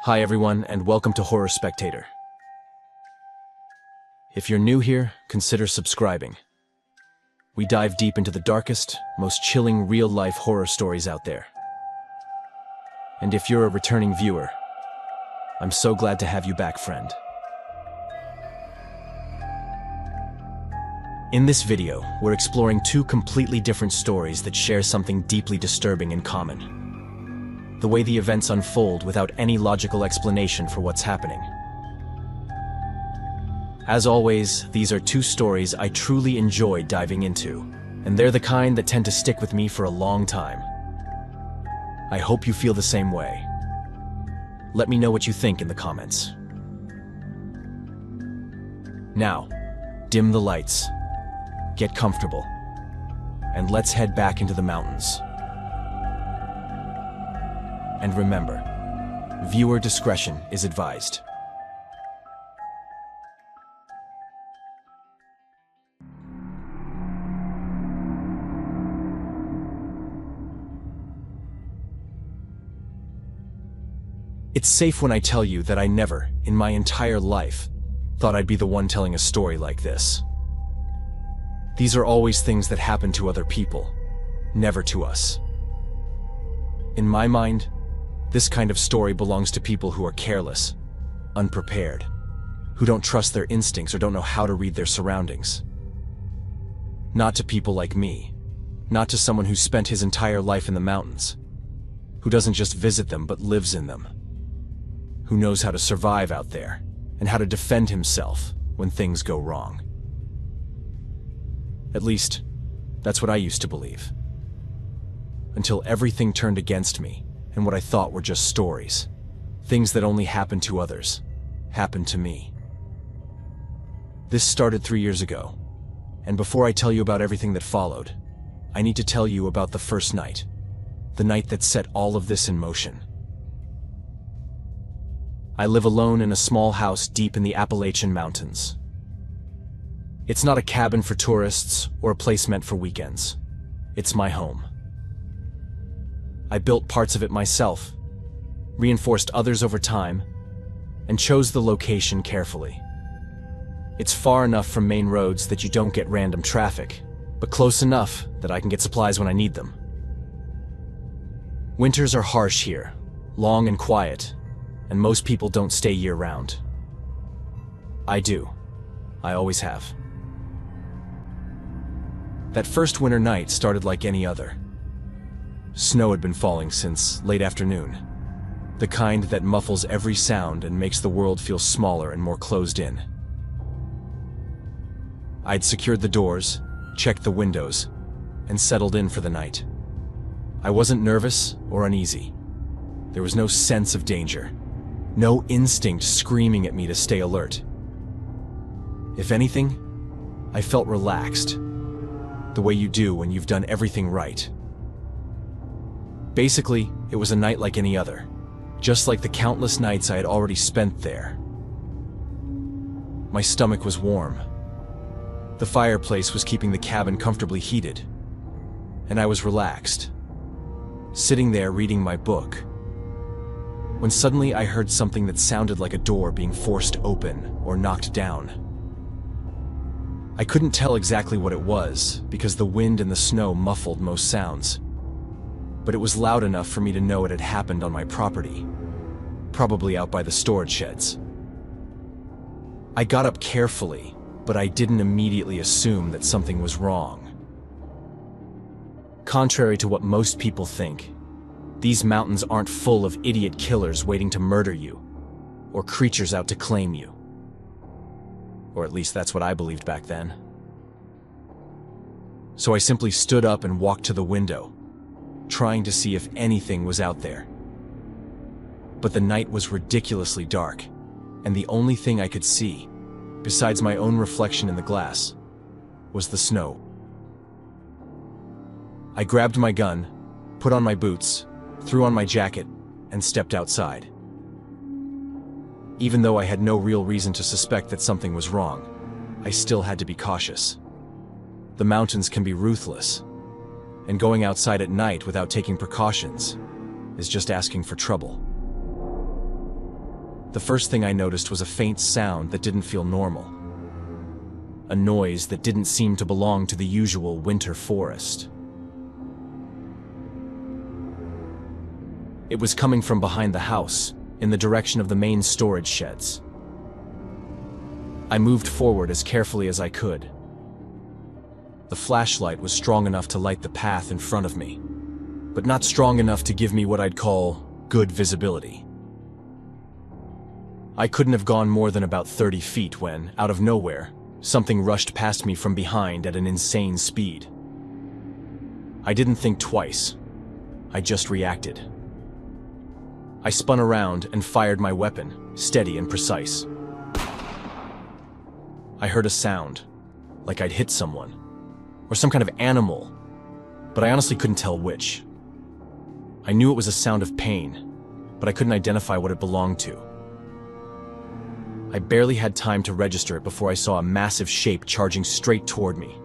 Hi everyone, and welcome to Horror Spectator. If you're new here, consider subscribing. We dive deep into the darkest, most chilling real-life horror stories out there. And if you're a returning viewer, I'm so glad to have you back, friend. In this video, we're exploring two completely different stories that share something deeply disturbing in common. The way the events unfold without any logical explanation for what's happening. As always, these are two stories I truly enjoy diving into, and they're the kind that tend to stick with me for a long time. I hope you feel the same way. Let me know what you think in the comments. Now, dim the lights, get comfortable, and let's head back into the mountains. And remember, viewer discretion is advised. It's safe when I tell you that I never, in my entire life, thought I'd be the one telling a story like this. These are always things that happen to other people, never to us. In my mind, this kind of story belongs to people who are careless, unprepared, who don't trust their instincts or don't know how to read their surroundings. Not to people like me, not to someone who spent his entire life in the mountains, who doesn't just visit them but lives in them, who knows how to survive out there and how to defend himself when things go wrong. At least, that's what I used to believe. Until everything turned against me, and what I thought were just stories. Things that only happened to others, happened to me. This started 3 years ago, and before I tell you about everything that followed, I need to tell you about the first night, the night that set all of this in motion. I live alone in a small house deep in the Appalachian mountains. It's not a cabin for tourists or a place meant for weekends. It's my home. I built parts of it myself, reinforced others over time, and chose the location carefully. It's far enough from main roads that you don't get random traffic, but close enough that I can get supplies when I need them. Winters are harsh here, long and quiet, and most people don't stay year-round. I do. I always have. That first winter night started like any other. Snow had been falling since late afternoon, the kind that muffles every sound and makes the world feel smaller and more closed in. I'd secured the doors, checked the windows, and settled in for the night. I wasn't nervous or uneasy. There was no sense of danger, no instinct screaming at me to stay alert. If anything, I felt relaxed, the way you do when you've done everything right. Basically, it was a night like any other, just like the countless nights I had already spent there. My stomach was warm. The fireplace was keeping the cabin comfortably heated, and I was relaxed, sitting there reading my book, when suddenly I heard something that sounded like a door being forced open or knocked down. I couldn't tell exactly what it was because the wind and the snow muffled most sounds. But it was loud enough for me to know it had happened on my property, probably out by the storage sheds. I got up carefully, but I didn't immediately assume that something was wrong. Contrary to what most people think, these mountains aren't full of idiot killers waiting to murder you, or creatures out to claim you. Or at least that's what I believed back then. So I simply stood up and walked to the window, trying to see if anything was out there. But the night was ridiculously dark, and the only thing I could see, besides my own reflection in the glass, was the snow. I grabbed my gun, put on my boots, threw on my jacket, and stepped outside. Even though I had no real reason to suspect that something was wrong, I still had to be cautious. The mountains can be ruthless, and going outside at night without taking precautions is just asking for trouble. The first thing I noticed was a faint sound that didn't feel normal. A noise that didn't seem to belong to the usual winter forest. It was coming from behind the house, in the direction of the main storage sheds. I moved forward as carefully as I could. The flashlight was strong enough to light the path in front of me, but not strong enough to give me what I'd call good visibility. I couldn't have gone more than about 30 feet when, out of nowhere, something rushed past me from behind at an insane speed. I didn't think twice. I just reacted. I spun around and fired my weapon, steady and precise. I heard a sound, like I'd hit someone, or some kind of animal, but I honestly couldn't tell which. I knew it was a sound of pain, but I couldn't identify what it belonged to. I barely had time to register it before I saw a massive shape charging straight toward me.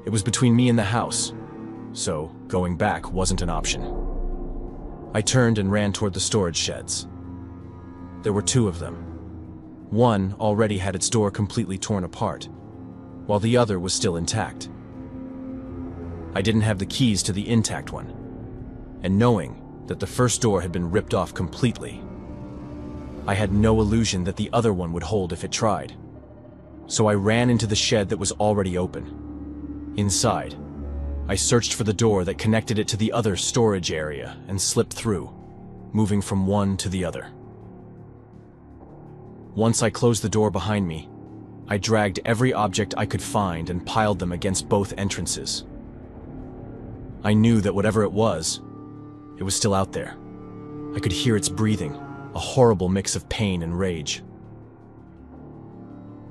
It was between me and the house, so going back wasn't an option. I turned and ran toward the storage sheds. There were two of them. One already had its door completely torn apart, while the other was still intact. I didn't have the keys to the intact one, and knowing that the first door had been ripped off completely, I had no illusion that the other one would hold if it tried. So I ran into the shed that was already open. Inside, I searched for the door that connected it to the other storage area and slipped through, moving from one to the other. Once I closed the door behind me, I dragged every object I could find and piled them against both entrances. I knew that whatever it was still out there. I could hear its breathing, a horrible mix of pain and rage.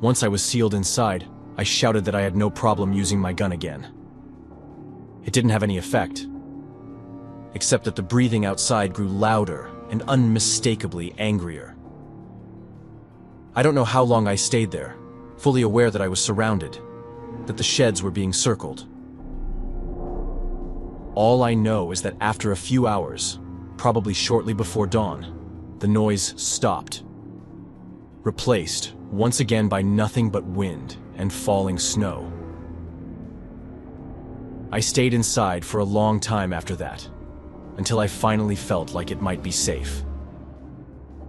Once I was sealed inside, I shouted that I had no problem using my gun again. It didn't have any effect, except that the breathing outside grew louder and unmistakably angrier. I don't know how long I stayed there, fully aware that I was surrounded, that the sheds were being circled. All I know is that after a few hours, probably shortly before dawn, the noise stopped, replaced once again by nothing but wind and falling snow. I stayed inside for a long time after that, until I finally felt like it might be safe.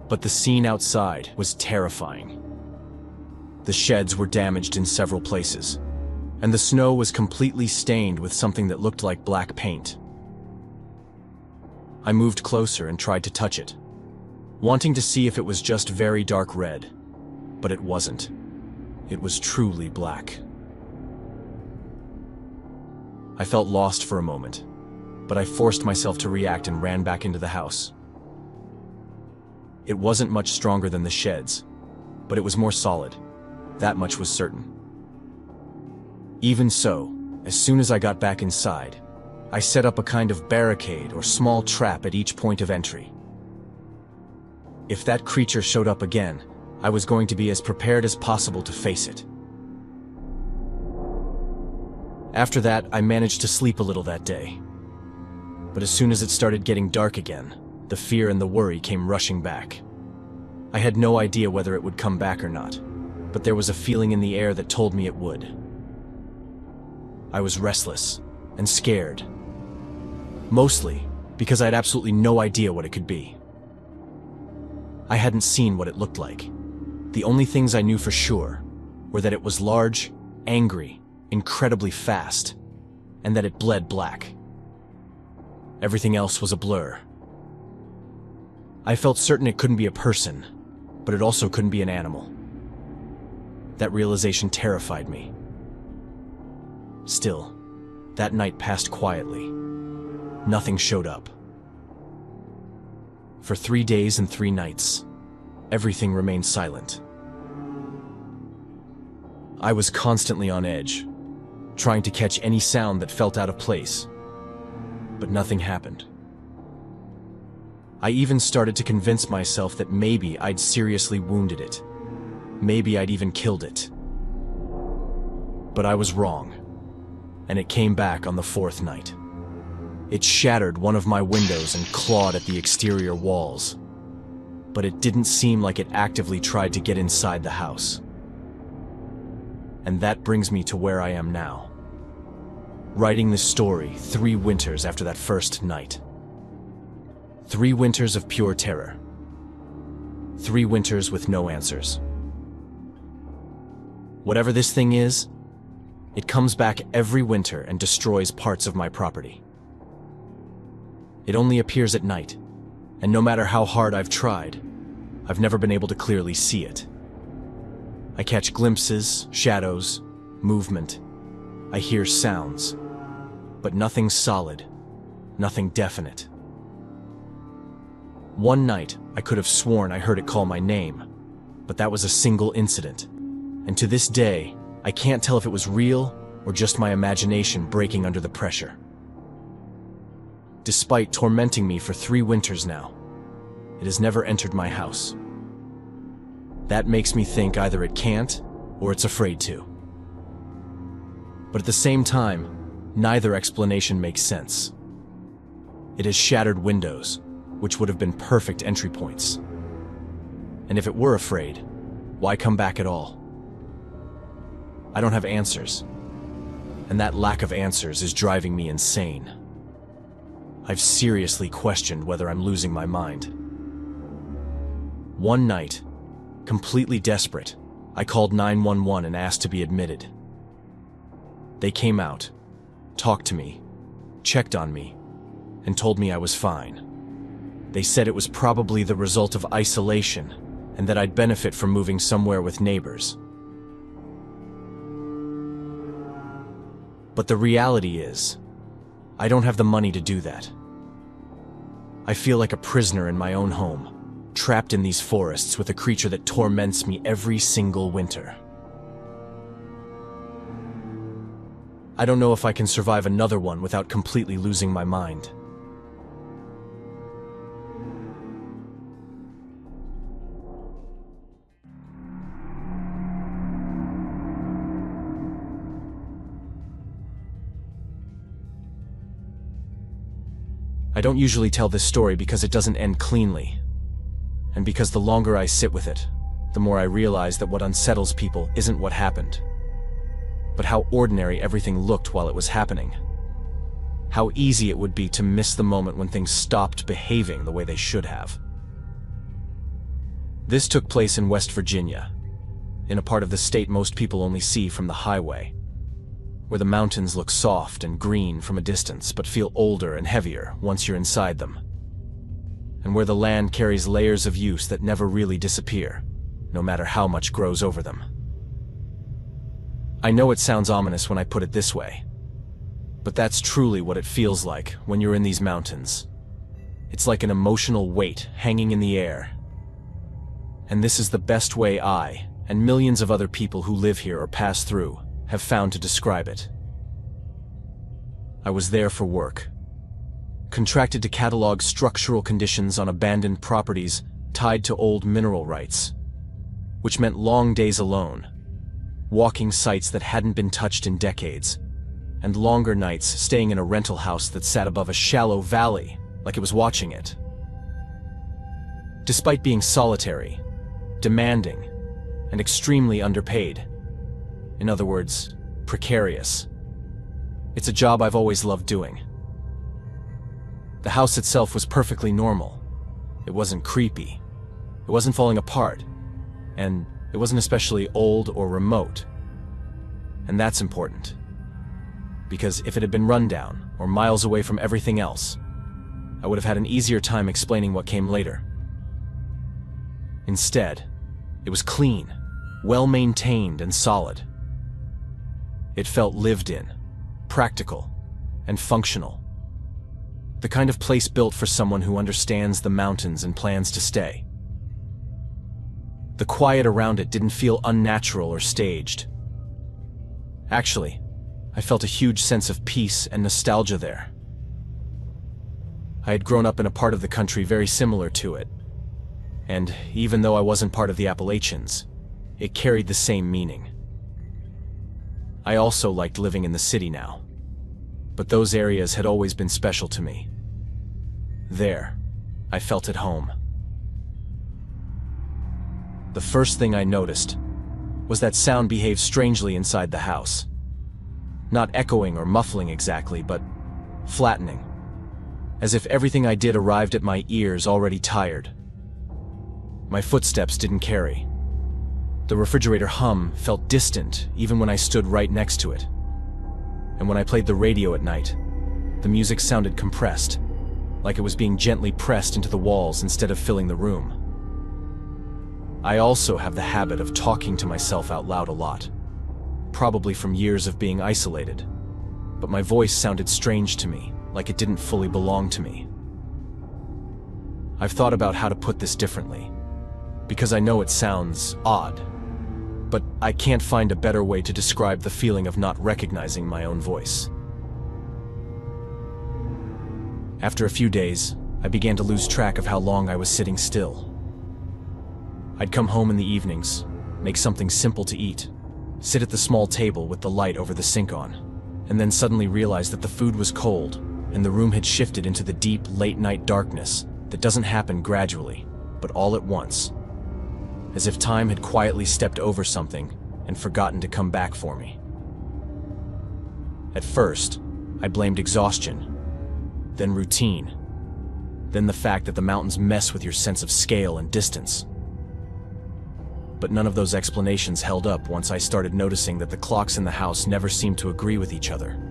But the scene outside was terrifying. The sheds were damaged in several places, and the snow was completely stained with something that looked like black paint. I moved closer and tried to touch it, wanting to see if it was just very dark red, but it wasn't. It was truly black. I felt lost for a moment, but I forced myself to react and ran back into the house. It wasn't much stronger than the sheds, but it was more solid. That much was certain. Even so, as soon as I got back inside, I set up a kind of barricade or small trap at each point of entry. If that creature showed up again, I was going to be as prepared as possible to face it. After that, I managed to sleep a little that day. But as soon as it started getting dark again, the fear and the worry came rushing back. I had no idea whether it would come back or not, but there was a feeling in the air that told me it would. I was restless and scared, mostly because I had absolutely no idea what it could be. I hadn't seen what it looked like. The only things I knew for sure were that it was large, angry, incredibly fast, and that it bled black. Everything else was a blur. I felt certain it couldn't be a person, but it also couldn't be an animal. That realization terrified me. Still, that night passed quietly. Nothing showed up. For 3 days and 3 nights, everything remained silent. I was constantly on edge, trying to catch any sound that felt out of place, but nothing happened. I even started to convince myself that maybe I'd seriously wounded it. Maybe I'd even killed it. But I was wrong, and it came back on the 4th night. It shattered one of my windows and clawed at the exterior walls. but it didn't seem like it actively tried to get inside the house. And that brings me to where I am now, writing this story 3 winters after that first night. 3 winters of pure terror. 3 winters with no answers. Whatever this thing is, it comes back every winter and destroys parts of my property. It only appears at night, and no matter how hard I've tried, I've never been able to clearly see it. I catch glimpses, shadows, movement. I hear sounds, but nothing solid, nothing definite. One night, I could have sworn I heard it call my name, but that was a single incident. And to this day, I can't tell if it was real or just my imagination breaking under the pressure. Despite tormenting me for 3 winters now, it has never entered my house. That makes me think either it can't or it's afraid to. But at the same time, neither explanation makes sense. It has shattered windows, which would have been perfect entry points. And if it were afraid, why come back at all? I don't have answers, and that lack of answers is driving me insane. I've seriously questioned whether I'm losing my mind. One night, completely desperate, I called 911 and asked to be admitted. They came out, talked to me, checked on me, and told me I was fine. They said it was probably the result of isolation and that I'd benefit from moving somewhere with neighbors. But the reality is, I don't have the money to do that. I feel like a prisoner in my own home, trapped in these forests with a creature that torments me every single winter. I don't know if I can survive another one without completely losing my mind. I don't usually tell this story because it doesn't end cleanly, and because the longer I sit with it, the more I realize that what unsettles people isn't what happened, but how ordinary everything looked while it was happening. How easy it would be to miss the moment when things stopped behaving the way they should have. This took place in West Virginia, in a part of the state most people only see from the highway, where the mountains look soft and green from a distance but feel older and heavier once you're inside them, and where the land carries layers of use that never really disappear, no matter how much grows over them. I know it sounds ominous when I put it this way, but that's truly what it feels like when you're in these mountains. It's like an emotional weight hanging in the air. And this is the best way I, and millions of other people who live here or pass through, have found to describe it. I was there for work, contracted to catalog structural conditions on abandoned properties tied to old mineral rights, which meant long days alone, walking sites that hadn't been touched in decades, and longer nights staying in a rental house that sat above a shallow valley like it was watching it. Despite being solitary, demanding, and extremely underpaid, in other words, precarious, it's a job I've always loved doing. The house itself was perfectly normal. It wasn't creepy. It wasn't falling apart. And it wasn't especially old or remote. And that's important. Because if it had been run down or miles away from everything else, I would have had an easier time explaining what came later. Instead, it was clean, well-maintained and solid. It felt lived in, practical, and functional. The kind of place built for someone who understands the mountains and plans to stay. The quiet around it didn't feel unnatural or staged. Actually, I felt a huge sense of peace and nostalgia there. I had grown up in a part of the country very similar to it, and even though I wasn't part of the Appalachians, it carried the same meaning. I also liked living in the city now, but those areas had always been special to me. There, I felt at home. The first thing I noticed was that sound behaved strangely inside the house. Not echoing or muffling exactly, but flattening, as if everything I did arrived at my ears already tired. My footsteps didn't carry. The refrigerator hum felt distant even when I stood right next to it. And when I played the radio at night, the music sounded compressed, like it was being gently pressed into the walls instead of filling the room. I also have the habit of talking to myself out loud a lot, probably from years of being isolated, but my voice sounded strange to me, like it didn't fully belong to me. I've thought about how to put this differently, because I know it sounds odd, but I can't find a better way to describe the feeling of not recognizing my own voice. After a few days, I began to lose track of how long I was sitting still. I'd come home in the evenings, make something simple to eat, sit at the small table with the light over the sink on, and then suddenly realize that the food was cold and the room had shifted into the deep, late-night darkness that doesn't happen gradually, but all at once, as if time had quietly stepped over something and forgotten to come back for me. At first, I blamed exhaustion, then routine, then the fact that the mountains mess with your sense of scale and distance. But none of those explanations held up once I started noticing that the clocks in the house never seemed to agree with each other.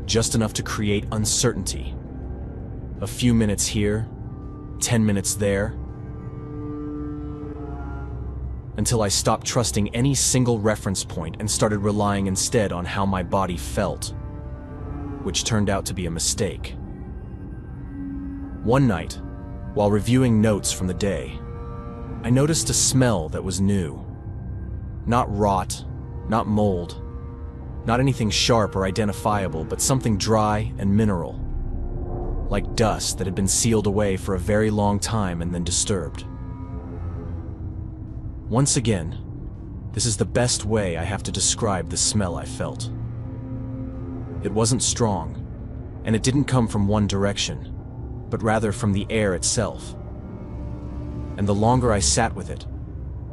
Just enough to create uncertainty. A few minutes here, 10 minutes there, until I stopped trusting any single reference point and started relying instead on how my body felt, which turned out to be a mistake. One night, while reviewing notes from the day, I noticed a smell that was new. Not rot, not mold, not anything sharp or identifiable, but something dry and mineral, like dust that had been sealed away for a very long time and then disturbed. Once again, this is the best way I have to describe the smell I felt. It wasn't strong, and it didn't come from one direction, but rather from the air itself. And the longer I sat with it,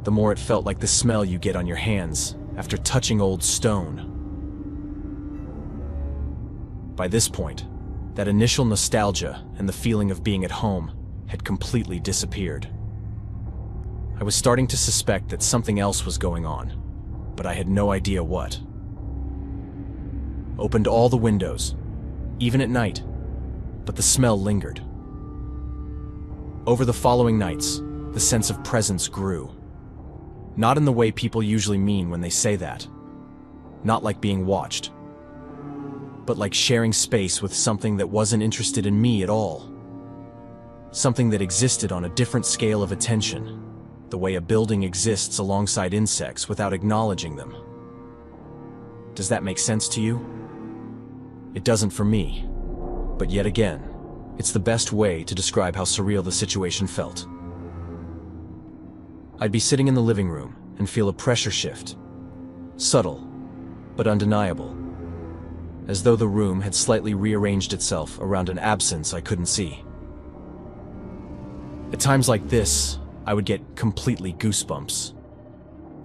the more it felt like the smell you get on your hands after touching old stone. By this point, that initial nostalgia and the feeling of being at home had completely disappeared. I was starting to suspect that something else was going on, but I had no idea what. Opened all the windows, even at night, but the smell lingered. Over the following nights, the sense of presence grew. Not in the way people usually mean when they say that. Not like being watched, but like sharing space with something that wasn't interested in me at all. Something that existed on a different scale of attention, the way a building exists alongside insects without acknowledging them. Does that make sense to you? It doesn't for me, but yet again, it's the best way to describe how surreal the situation felt. I'd be sitting in the living room and feel a pressure shift, subtle, but undeniable, as though the room had slightly rearranged itself around an absence I couldn't see. At times like this, I would get completely goosebumps,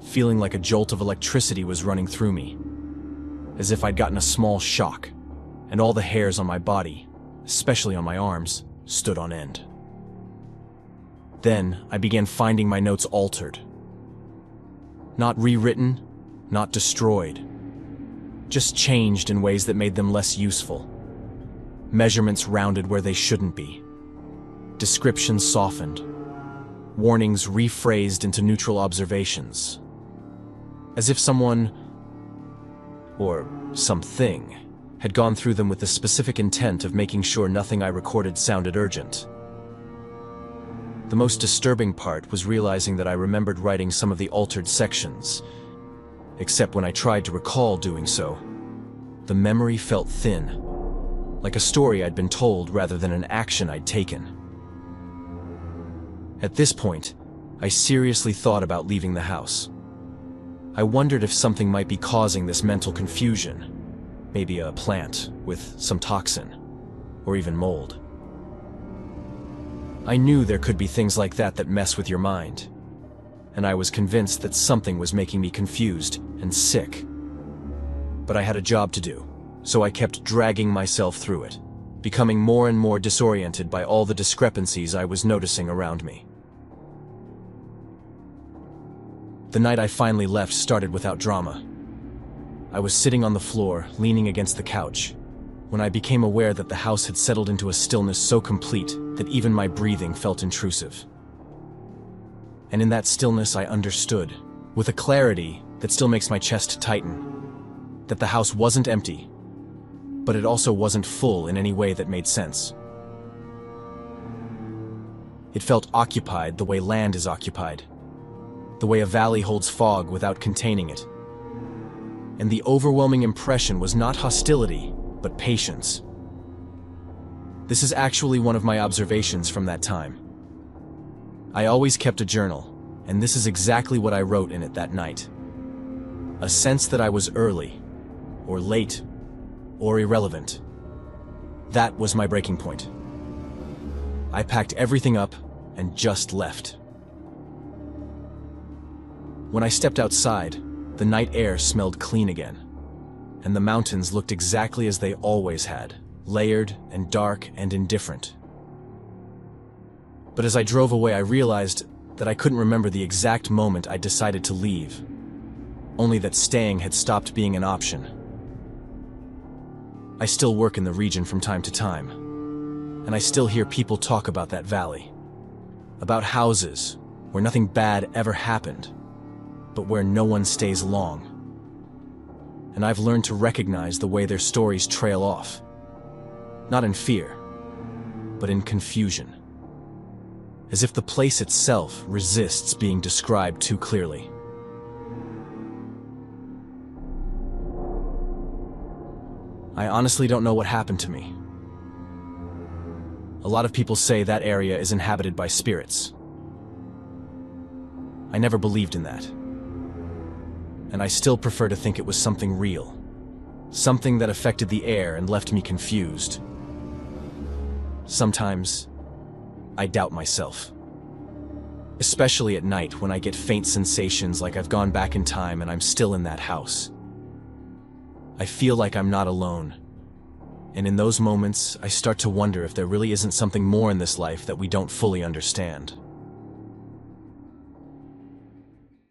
feeling like a jolt of electricity was running through me, as if I'd gotten a small shock, and all the hairs on my body, especially on my arms, stood on end. Then I began finding my notes altered. Not rewritten, not destroyed, just changed in ways that made them less useful. Measurements rounded where they shouldn't be. Descriptions softened. Warnings rephrased into neutral observations. As if someone, or something, had gone through them with the specific intent of making sure nothing I recorded sounded urgent. The most disturbing part was realizing that I remembered writing some of the altered sections, except when I tried to recall doing so, the memory felt thin, like a story I'd been told rather than an action I'd taken. At this point, I seriously thought about leaving the house. I wondered if something might be causing this mental confusion, maybe a plant with some toxin, or even mold. I knew there could be things like that that mess with your mind. and I was convinced that something was making me confused and sick. But I had a job to do, so I kept dragging myself through it, becoming more and more disoriented by all the discrepancies I was noticing around me. The night I finally left started without drama. I was sitting on the floor, leaning against the couch, when I became aware that the house had settled into a stillness so complete that even my breathing felt intrusive. And in that stillness I understood, with a clarity that still makes my chest tighten, that the house wasn't empty, but it also wasn't full in any way that made sense. It felt occupied the way land is occupied, the way a valley holds fog without containing it. And the overwhelming impression was not hostility, but patience. This is actually one of my observations from that time. I always kept a journal, and this is exactly what I wrote in it that night. A sense that I was early, or late, or irrelevant. That was my breaking point. I packed everything up and just left. When I stepped outside, the night air smelled clean again, and the mountains looked exactly as they always had, layered and dark and indifferent. But as I drove away, I realized that I couldn't remember the exact moment I decided to leave, only that staying had stopped being an option. I still work in the region from time to time, and I still hear people talk about that valley, about houses where nothing bad ever happened, but where no one stays long. And I've learned to recognize the way their stories trail off, not in fear, but in confusion, as if the place itself resists being described too clearly. I honestly don't know what happened to me. A lot of people say that area is inhabited by spirits. I never believed in that. And I still prefer to think it was something real, something that affected the air and left me confused. Sometimes, I doubt myself. Especially at night when I get faint sensations like I've gone back in time and I'm still in that house. I feel like I'm not alone. And in those moments, I start to wonder if there really isn't something more in this life that we don't fully understand.